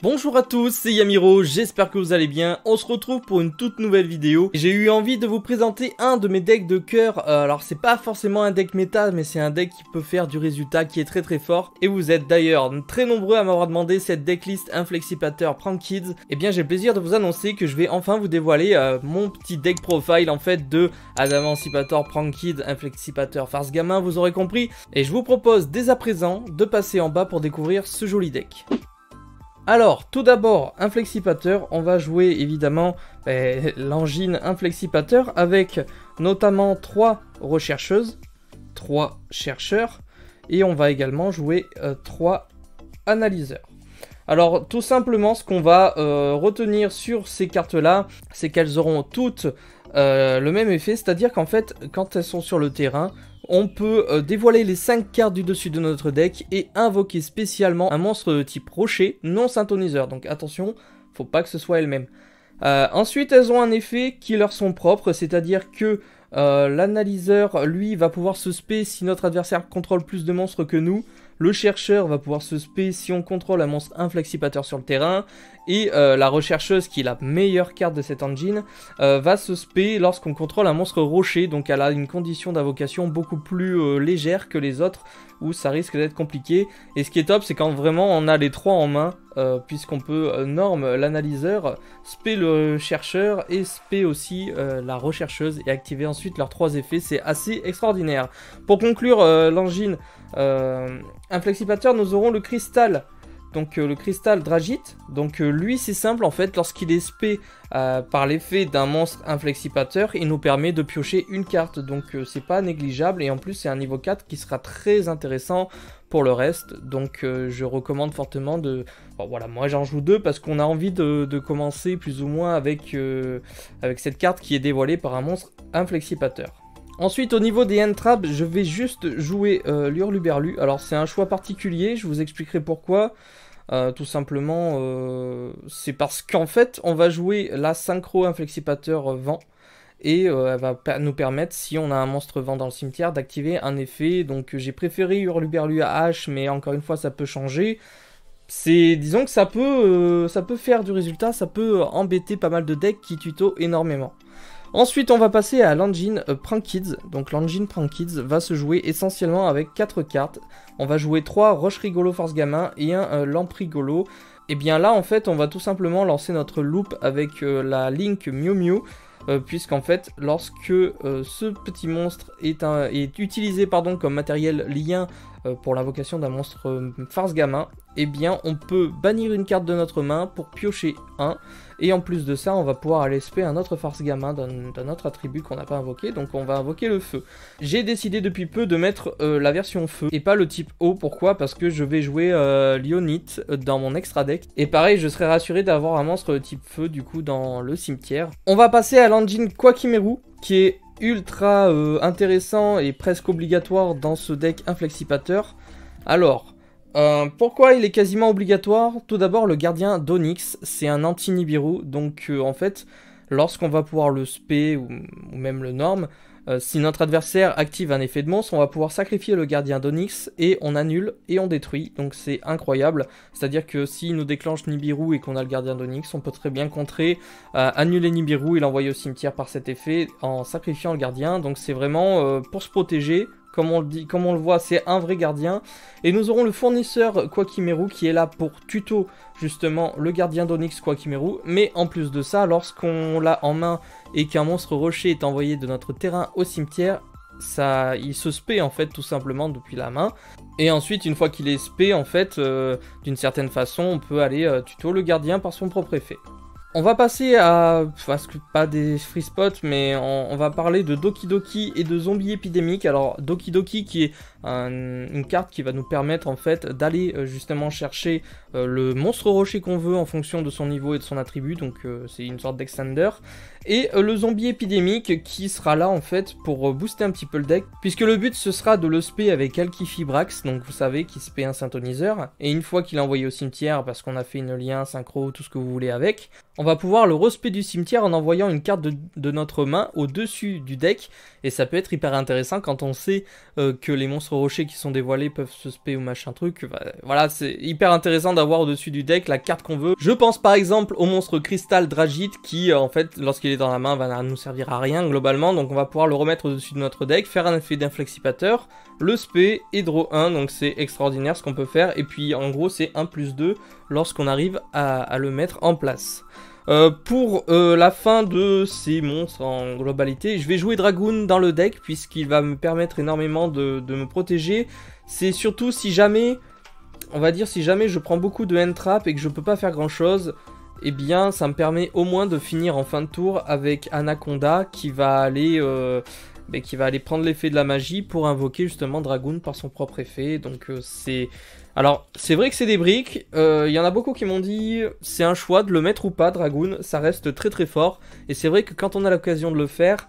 Bonjour à tous, c'est Yamiro, j'espère que vous allez bien. On se retrouve pour une toute nouvelle vidéo. J'ai eu envie de vous présenter un de mes decks de cœur. Alors c'est pas forcément un deck méta, mais c'est un deck qui peut faire du résultat, qui est très fort. Et vous êtes d'ailleurs très nombreux à m'avoir demandé cette decklist Inflexipateur Prank Kids. Et bien j'ai le plaisir de vous annoncer que je vais enfin vous dévoiler mon petit deck profile en fait de Adamantipator Prank Kids Inflexipateur Farce Gamin, vous aurez compris. Et je vous propose dès à présent de passer en bas pour découvrir ce joli deck. Alors, tout d'abord, Inflexipateur, on va jouer évidemment l'engine Inflexipateur avec notamment 3 rechercheuses, 3 chercheurs, et on va également jouer 3 analyseurs. Alors, tout simplement, ce qu'on va retenir sur ces cartes-là, c'est qu'elles auront toutes le même effet, c'est-à-dire qu'en fait, quand elles sont sur le terrain, on peut dévoiler les 5 cartes du dessus de notre deck et invoquer spécialement un monstre de type rocher non synthoniseur. Donc attention, faut pas que ce soit elles-mêmes. Ensuite, elles ont un effet qui leur sont propres, c'est-à-dire que l'analyseur, lui, va pouvoir se spé si notre adversaire contrôle plus de monstres que nous. Le chercheur va pouvoir se spé si on contrôle un monstre Inflexipateur sur le terrain. Et la rechercheuse, qui est la meilleure carte de cette engine, va se spé lorsqu'on contrôle un monstre rocher. Donc elle a une condition d'invocation beaucoup plus légère que les autres, où ça risque d'être compliqué. Et ce qui est top, c'est quand vraiment on a les 3 en main, puisqu'on peut norme l'analyseur, spé le chercheur et spé aussi la rechercheuse, et activer ensuite leurs 3 effets. C'est assez extraordinaire. Pour conclure l'engine Inflexipateur, nous aurons le cristal. Donc le cristal Dragite, donc lui c'est simple en fait, lorsqu'il est spé par l'effet d'un monstre Inflexipateur, il nous permet de piocher une carte, donc c'est pas négligeable, et en plus c'est un niveau 4 qui sera très intéressant pour le reste, donc je recommande fortement de... Bon voilà, moi j'en joue 2 parce qu'on a envie de commencer plus ou moins avec cette carte qui est dévoilée par un monstre Inflexipateur. Ensuite, au niveau des hand-traps, je vais juste jouer l'Hurluberlu. Alors, c'est un choix particulier, je vous expliquerai pourquoi. Tout simplement, c'est parce qu'en fait, on va jouer la synchro Inflexipateur vent. Et elle va nous permettre, si on a un monstre vent dans le cimetière, d'activer un effet. Donc, j'ai préféré Hurluberlu à H, mais encore une fois, ça peut changer. Disons que ça peut faire du résultat, ça peut embêter pas mal de decks qui tuto énormément. Ensuite, on va passer à l'engine Prank Kids. Donc l'engine Prank Kids va se jouer essentiellement avec 4 cartes. On va jouer 3 Roche Rigolo Force Gamin et un Lampe Rigolo. Et bien là, en fait, on va tout simplement lancer notre loop avec la Link Mew Mew. Puisqu'en fait, lorsque ce petit monstre est utilisé comme matériel lien pour l'invocation d'un monstre Farce Gamin, eh bien on peut bannir une carte de notre main pour piocher un, et en plus de ça on va pouvoir aller spé un autre Farce Gamin d'un autre attribut qu'on n'a pas invoqué, donc on va invoquer le feu. J'ai décidé depuis peu de mettre la version feu et pas le type eau. Pourquoi? Parce que je vais jouer Lionite dans mon extra deck, et pareil je serai rassuré d'avoir un monstre type feu du coup dans le cimetière. On va passer à l'engine Kwakimeru, qui est ultra intéressant et presque obligatoire dans ce deck Inflexipateur. Alors, pourquoi il est quasiment obligatoire? Tout d'abord, le gardien d'Onyx, c'est un anti-Nibiru, donc en fait, lorsqu'on va pouvoir le spé ou même le norme, si notre adversaire active un effet de monstre, on va pouvoir sacrifier le gardien d'Onyx et on annule et on détruit, donc c'est incroyable. C'est-à-dire que s'il nous déclenche Nibiru et qu'on a le gardien d'Onyx, on peut très bien contrer, annuler Nibiru et l'envoyer au cimetière par cet effet en sacrifiant le gardien, donc c'est vraiment pour se protéger. Comme on le voit, c'est un vrai gardien. Et nous aurons le fournisseur Kwakimeru qui est là pour tuto justement le gardien d'Onyx Kwakimeru. Mais en plus de ça, lorsqu'on l'a en main et qu'un monstre rocher est envoyé de notre terrain au cimetière, il se spé en fait tout simplement depuis la main. Et ensuite, une fois qu'il est spé, en fait, d'une certaine façon, on peut aller tuto le gardien par son propre effet. On va passer à, parce que pas des free spots, mais on va parler de Doki Doki et de Zombie Épidémique. Alors Doki Doki qui est une carte qui va nous permettre en fait d'aller justement chercher le monstre rocher qu'on veut en fonction de son niveau et de son attribut, donc c'est une sorte d'extender. Et le zombie épidémique qui sera là en fait pour booster un petit peu le deck, puisque le but ce sera de le spé avec Alkifibrax, donc vous savez qui spé un synthoniseur, et une fois qu'il est envoyé au cimetière parce qu'on a fait une lien, synchro, tout ce que vous voulez avec, on va pouvoir le respé du cimetière en envoyant une carte de notre main au dessus du deck, et ça peut être hyper intéressant quand on sait que les monstres monstres rochers qui sont dévoilés peuvent se spé ou machin truc. Voilà, c'est hyper intéressant d'avoir au-dessus du deck la carte qu'on veut. Je pense par exemple au monstre Cristal Dragite qui en fait lorsqu'il est dans la main va nous servir à rien globalement, donc on va pouvoir le remettre au-dessus de notre deck, faire un effet d'inflexipateur, le spé et draw 1, donc c'est extraordinaire ce qu'on peut faire, et puis en gros c'est 1+2 lorsqu'on arrive à le mettre en place. Pour la fin de ces monstres en globalité, je vais jouer Dragoon dans le deck puisqu'il va me permettre énormément de me protéger. C'est surtout si jamais, on va dire si jamais je prends beaucoup de hand trap et que je peux pas faire grand chose, eh bien ça me permet au moins de finir en fin de tour avec Anaconda qui va aller prendre l'effet de la magie pour invoquer justement Dragoon par son propre effet. Donc c'est... Alors, c'est vrai que c'est des briques, y en a beaucoup qui m'ont dit c'est un choix de le mettre ou pas, Dragoon, ça reste très très fort, et c'est vrai que quand on a l'occasion de le faire,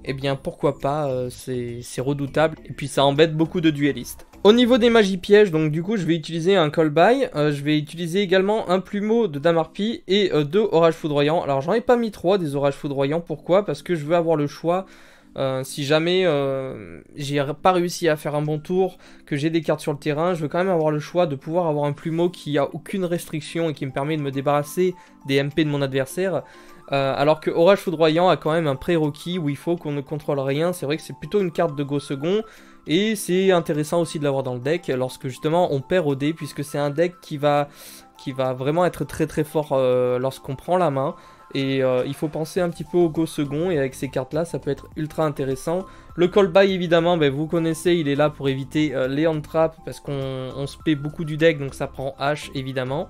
eh bien pourquoi pas, c'est redoutable, et puis ça embête beaucoup de duellistes. Au niveau des magies pièges, donc du coup je vais utiliser un call by, je vais utiliser également un plumeau de Damarpi et 2 orages foudroyants. Alors j'en ai pas mis 3 des orages foudroyants, pourquoi? Parce que je veux avoir le choix. Si jamais j'ai pas réussi à faire un bon tour, que j'ai des cartes sur le terrain, je veux quand même avoir le choix de pouvoir avoir un plumeau qui a aucune restriction et qui me permet de me débarrasser des MP de mon adversaire. Alors que Orage Foudroyant a quand même un prérequis où il faut qu'on ne contrôle rien. C'est vrai que c'est plutôt une carte de go second. Et c'est intéressant aussi de l'avoir dans le deck lorsque justement on perd au dé, puisque c'est un deck qui va vraiment être très très fort lorsqu'on prend la main. Et il faut penser un petit peu au go second, et avec ces cartes là ça peut être ultra intéressant. Le call by évidemment, vous connaissez, il est là pour éviter les hand trap parce qu'on se paie beaucoup du deck, donc ça prend H évidemment.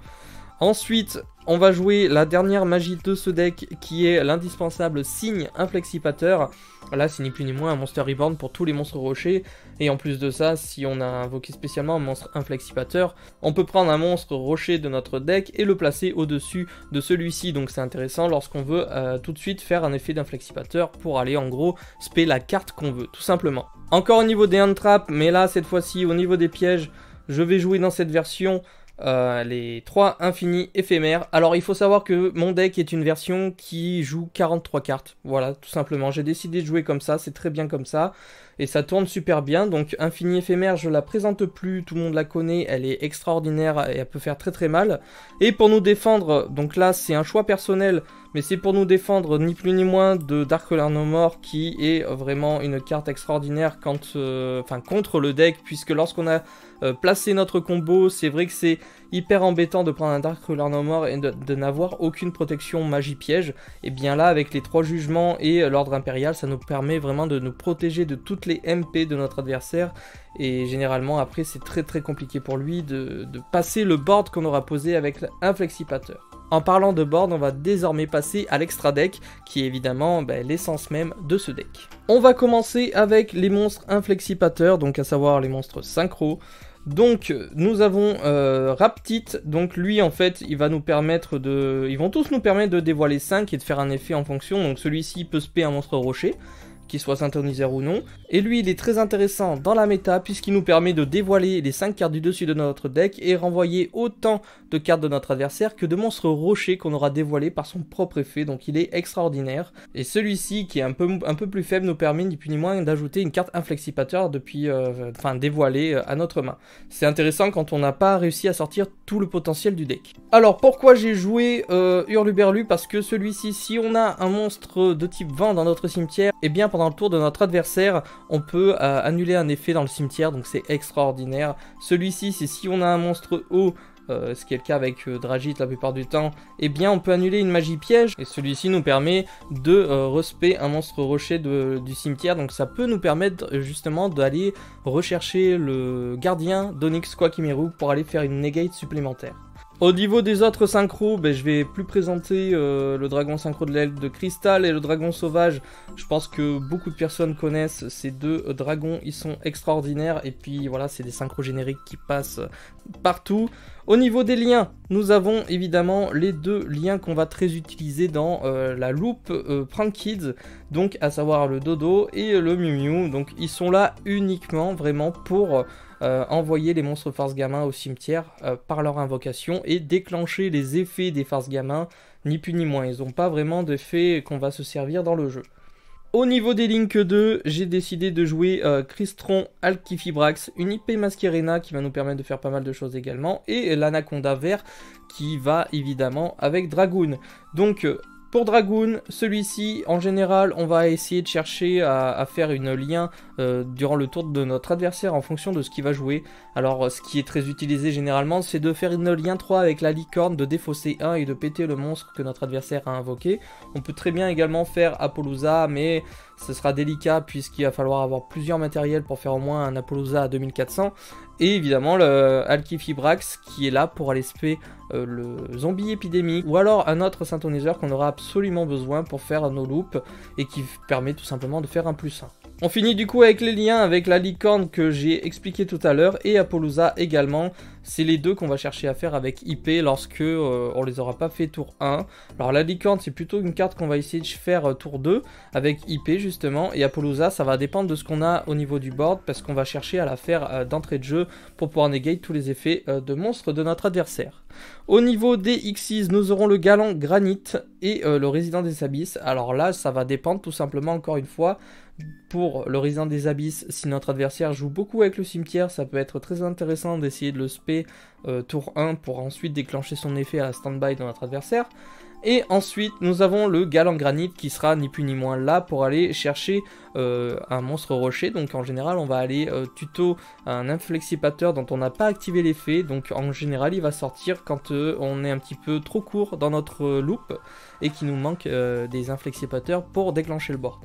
Ensuite, on va jouer la dernière magie de ce deck qui est l'indispensable signe inflexipateur. Là, c'est ni plus ni moins un Monster Reborn pour tous les monstres rochers. Et en plus de ça, si on a invoqué spécialement un monstre inflexipateur, on peut prendre un monstre rocher de notre deck et le placer au-dessus de celui-ci. Donc c'est intéressant lorsqu'on veut tout de suite faire un effet d'inflexipateur pour aller en gros spé la carte qu'on veut, tout simplement. Encore au niveau des hand traps, mais là, cette fois-ci, au niveau des pièges, je vais jouer dans cette version les 3 infinis éphémères. Alors il faut savoir que mon deck est une version qui joue 43 cartes, voilà, tout simplement, j'ai décidé de jouer comme ça, c'est très bien comme ça, et ça tourne super bien. Donc infini éphémère, je la présente plus, tout le monde la connaît, elle est extraordinaire et elle peut faire très très mal. Et pour nous défendre, donc là c'est un choix personnel, mais c'est pour nous défendre ni plus ni moins de Darkholder No More, qui est vraiment une carte extraordinaire contre le deck, puisque lorsqu'on a placé notre combo, c'est vrai que c'est hyper embêtant de prendre un Darkholder No More et de n'avoir aucune protection magie piège. Et bien là, avec les 3 jugements et l'ordre impérial, ça nous permet vraiment de nous protéger de toutes les MP de notre adversaire. Et généralement, après, c'est très très compliqué pour lui de passer le board qu'on aura posé avec l'inflexipateur. En parlant de board, on va désormais passer à l'extra deck, qui est évidemment l'essence même de ce deck. On va commencer avec les monstres inflexipateurs, donc à savoir les monstres synchro. Donc nous avons Raptite, donc lui en fait ils vont tous nous permettre de dévoiler 5 et de faire un effet en fonction. Donc celui-ci peut spé un monstre rocher, qu'il soit syntoniseur ou non, et lui il est très intéressant dans la méta puisqu'il nous permet de dévoiler les 5 cartes du dessus de notre deck et renvoyer autant de cartes de notre adversaire que de monstres rochers qu'on aura dévoilés par son propre effet. Donc il est extraordinaire, et celui-ci qui est un peu plus faible nous permet ni plus ni moins d'ajouter une carte inflexipateur dévoilée à notre main. C'est intéressant quand on n'a pas réussi à sortir tout le potentiel du deck. Alors pourquoi j'ai joué Hurluberlu? Parce que celui-ci, si on a un monstre de type vent dans notre cimetière, et bien pendant le tour de notre adversaire, on peut annuler un effet dans le cimetière, donc c'est extraordinaire. Celui-ci, c'est si on a un monstre haut, ce qui est le cas avec Dragite la plupart du temps, et bien on peut annuler une magie piège, et celui-ci nous permet de respé un monstre rocher du cimetière, donc ça peut nous permettre justement d'aller rechercher le gardien d'Onyx Quackimiru pour aller faire une negate supplémentaire. Au niveau des autres synchros, je vais plus présenter le dragon synchro de l'aile de cristal et le dragon sauvage. Je pense que beaucoup de personnes connaissent ces deux dragons, ils sont extraordinaires, et puis voilà, c'est des synchros génériques qui passent partout. Au niveau des liens, nous avons évidemment les 2 liens qu'on va très utiliser dans la loupe Prank Kids, donc à savoir le Dodo et le Miu Miu. Donc ils sont là uniquement vraiment pour envoyer les monstres farce gamins au cimetière par leur invocation et déclencher les effets des farces gamins, ni plus ni moins. Ils n'ont pas vraiment d'effet qu'on va se servir dans le jeu. Au niveau des Link 2, j'ai décidé de jouer Crystron Alkifibrax, une IP Masquerena qui va nous permettre de faire pas mal de choses également, et l'Anaconda vert qui va évidemment avec Dragoon. Donc pour Dragoon, celui-ci, en général, on va essayer de chercher à faire une lien durant le tour de notre adversaire en fonction de ce qu'il va jouer. Alors, ce qui est très utilisé généralement, c'est de faire une lien 3 avec la licorne, de défausser 1 et de péter le monstre que notre adversaire a invoqué. On peut très bien également faire Apollousa, mais ce sera délicat puisqu'il va falloir avoir plusieurs matériels pour faire au moins un Apollousa à 2400. Et évidemment le Alkifibrax qui est là pour aller spé le zombie épidémique ou alors un autre synthoniseur qu'on aura absolument besoin pour faire nos loops et qui permet tout simplement de faire un +1. On finit du coup avec les liens avec la licorne que j'ai expliqué tout à l'heure et Apollousa également. C'est les deux qu'on va chercher à faire avec IP lorsque on les aura pas fait tour 1. Alors la licorne c'est plutôt une carte qu'on va essayer de faire tour 2 avec IP justement, et Apollousa ça va dépendre de ce qu'on a au niveau du board parce qu'on va chercher à la faire d'entrée de jeu pour pouvoir negate tous les effets de monstres de notre adversaire. Au niveau des Xyz, nous aurons le Galant Granit et le Résident des Abysses. Alors là ça va dépendre tout simplement encore une fois. Pour le Résident des Abysses, si notre adversaire joue beaucoup avec le cimetière, ça peut être très intéressant d'essayer de le spé tour 1 pour ensuite déclencher son effet à stand-by de notre adversaire. Et ensuite, nous avons le Galant Granit qui sera ni plus ni moins là pour aller chercher un monstre rocher. Donc en général, on va aller tuto un inflexipateur dont on n'a pas activé l'effet. Donc en général, il va sortir quand on est un petit peu trop court dans notre loop et qu'il nous manque des inflexipateurs pour déclencher le board.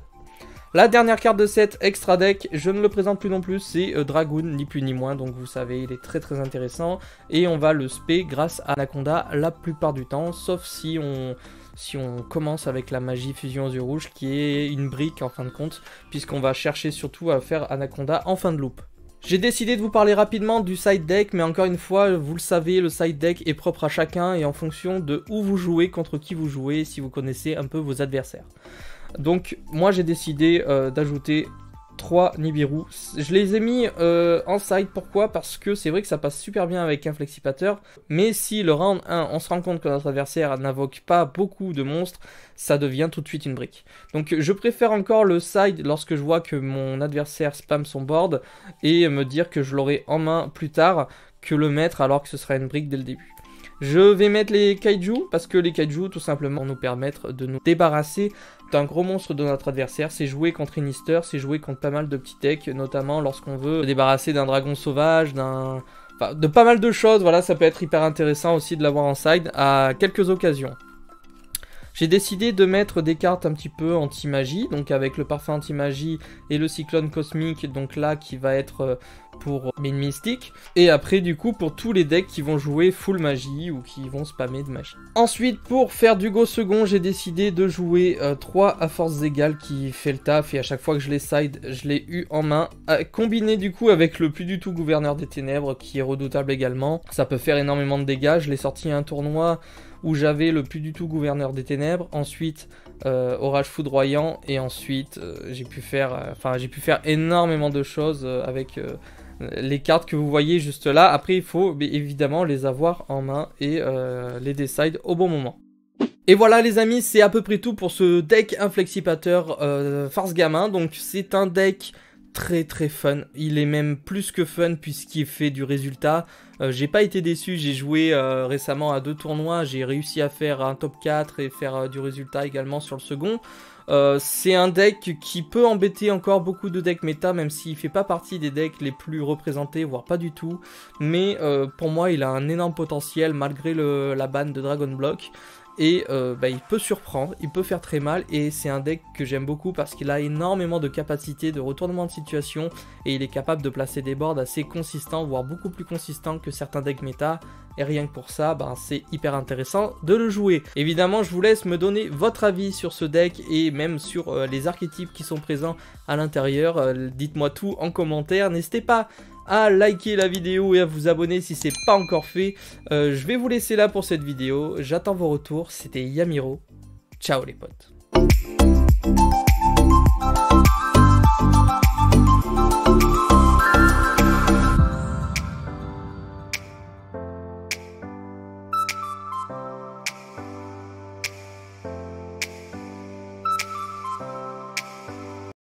La dernière carte de set extra deck, je ne le présente plus non plus, c'est Dragoon, ni plus ni moins, donc vous savez, il est très très intéressant. Et on va le spé grâce à Anaconda la plupart du temps, sauf si on commence avec la magie fusion aux yeux rouges, qui est une brique en fin de compte, puisqu'on va chercher surtout à faire Anaconda en fin de loop. J'ai décidé de vous parler rapidement du side deck, mais encore une fois, vous le savez, le side deck est propre à chacun et en fonction de où vous jouez, contre qui vous jouez, si vous connaissez un peu vos adversaires. Donc moi j'ai décidé d'ajouter 3 Nibiru. Je les ai mis en side, pourquoi? Parce que c'est vrai que ça passe super bien avec un flexipateur, mais si le round 1 on se rend compte que notre adversaire n'invoque pas beaucoup de monstres, ça devient tout de suite une brique. Donc je préfère encore le side lorsque je vois que mon adversaire spam son board et me dire que je l'aurai en main plus tard que le mettre alors que ce sera une brique dès le début. Je vais mettre les kaiju parce que les kaiju tout simplement nous permettent de nous débarrasser d'un gros monstre de notre adversaire. C'est jouer contre Inister, c'est jouer contre pas mal de petits decks, notamment lorsqu'on veut se débarrasser d'un dragon sauvage, de pas mal de choses. Voilà, ça peut être hyper intéressant aussi de l'avoir en side à quelques occasions. J'ai décidé de mettre des cartes un petit peu anti-magie, donc avec le parfum anti-magie et le cyclone cosmique, donc là qui va être pour Main Mystique, et après du coup pour tous les decks qui vont jouer full magie ou qui vont spammer de magie. Ensuite pour faire du go second, j'ai décidé de jouer 3 à forces égales qui fait le taf, et à chaque fois que je les side, je l'ai eu en main, combiné du coup avec le plus du tout gouverneur des ténèbres qui est redoutable également. Ça peut faire énormément de dégâts, je l'ai sorti à un tournoi où j'avais le plus du tout gouverneur des ténèbres, ensuite orage foudroyant, et ensuite j'ai pu faire énormément de choses avec les cartes que vous voyez juste là. Après il faut évidemment les avoir en main et les decide au bon moment. Et voilà les amis, c'est à peu près tout pour ce deck inflexipateur farce gamin. Donc c'est un deck très très fun, il est même plus que fun puisqu'il fait du résultat. J'ai pas été déçu, j'ai joué récemment à 2 tournois, j'ai réussi à faire un top 4 et faire du résultat également sur le second. C'est un deck qui peut embêter encore beaucoup de decks méta, même s'il fait pas partie des decks les plus représentés, voire pas du tout. Mais pour moi il a un énorme potentiel malgré la ban de Dragon Block. Et il peut surprendre, il peut faire très mal, et c'est un deck que j'aime beaucoup parce qu'il a énormément de capacité de retournement de situation et il est capable de placer des boards assez consistants, voire beaucoup plus consistants que certains decks méta, et rien que pour ça, c'est hyper intéressant de le jouer. Évidemment, je vous laisse me donner votre avis sur ce deck et même sur les archétypes qui sont présents à l'intérieur. Dites-moi tout en commentaire, n'hésitez pas à liker la vidéo et à vous abonner si c'est pas encore fait. Je vais vous laisser là pour cette vidéo, j'attends vos retours, c'était Yamiro, ciao les potes.